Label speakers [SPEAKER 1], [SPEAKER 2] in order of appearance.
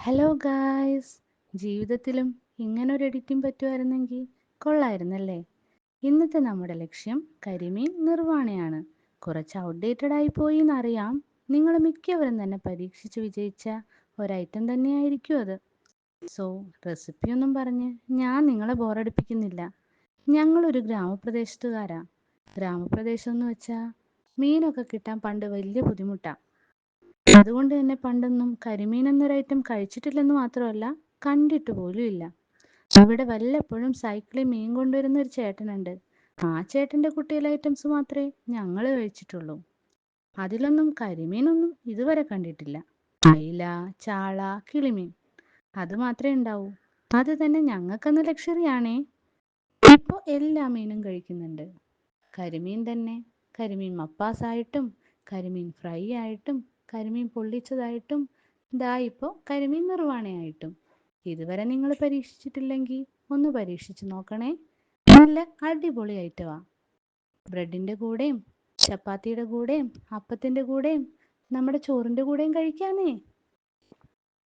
[SPEAKER 1] Hello guys, ജീവിതത്തിലും ഇങ്ങനൊരു editing പറ്റുമായിരുന്നെങ്കിൽ കൊള്ളായിരുന്നല്ലേ. ഇന്നത്തെ നമ്മുടെ ലക്ഷ്യം കരിമീൻ നിർവ്വാണയാണ്. കുറച്ച് ഔട്ട്ഡേറ്റഡ് ആയി പോയി എന്നറിയാം. നിങ്ങൾ മിക്കവരും തന്നെ പരീക്ഷിച്ച് വിജയിച്ച ഒരൈറ്റം തന്നെയായിരിക്കും അത്. സോ റെസിപ്പിയൊന്നും പറഞ്ഞ് ഞാൻ നിങ്ങളെ ബോറടിപ്പിക്കുന്നില്ല. ഞങ്ങളൊരു ഗ്രാമപ്രദേശത്തുകാരാ. ഗ്രാമപ്രദേശം എന്ന് വെച്ചാൽ മീനൊക്കെ കിട്ടാൻ പണ്ട് വലിയ ബുദ്ധിമുട്ടാണ്. അതുകൊണ്ട് തന്നെ പണ്ടൊന്നും കരിമീൻ എന്നൊരു ഐറ്റം കഴിച്ചിട്ടില്ലെന്ന് മാത്രമല്ല, കണ്ടിട്ട് പോലും ഇല്ല. ഇവിടെ വല്ലപ്പോഴും സൈക്കിളിൽ മീൻ കൊണ്ടുവരുന്ന ഒരു ചേട്ടനുണ്ട്. ആ ചേട്ടന്റെ കുട്ടിയിലെ ഐറ്റംസ് മാത്രമേ ഞങ്ങൾ കഴിച്ചിട്ടുള്ളൂ. അതിലൊന്നും കരിമീനൊന്നും ഇതുവരെ കണ്ടിട്ടില്ല. അയില, ചാള, കിളിമീൻ അത് മാത്രമേ ഉണ്ടാവൂ. അത് തന്നെ ഞങ്ങൾക്കെന്ന ലക്ഷറിയാണേ. ഇപ്പോൾ എല്ലാ മീനും കഴിക്കുന്നുണ്ട്. കരിമീൻ തന്നെ കരിമീൻ മപ്പാസായിട്ടും കരിമീൻ ഫ്രൈ ആയിട്ടും കരിമീൻ പൊള്ളിച്ചതായിട്ടും ദാ ഇപ്പോൾ കരിമീൻ നിർവ്വാണയായിട്ടും. ഇതുവരെ നിങ്ങൾ പരീക്ഷിച്ചിട്ടില്ലെങ്കിൽ ഒന്ന് പരീക്ഷിച്ച് നോക്കണേ. നല്ല അടിപൊളി ഐറ്റമാ. ബ്രെഡിൻ്റെ കൂടെയും ചപ്പാത്തിയുടെ കൂടെയും അപ്പത്തിൻ്റെ കൂടെയും നമ്മുടെ ചോറിൻ്റെ കൂടെയും കഴിക്കാന്നേ.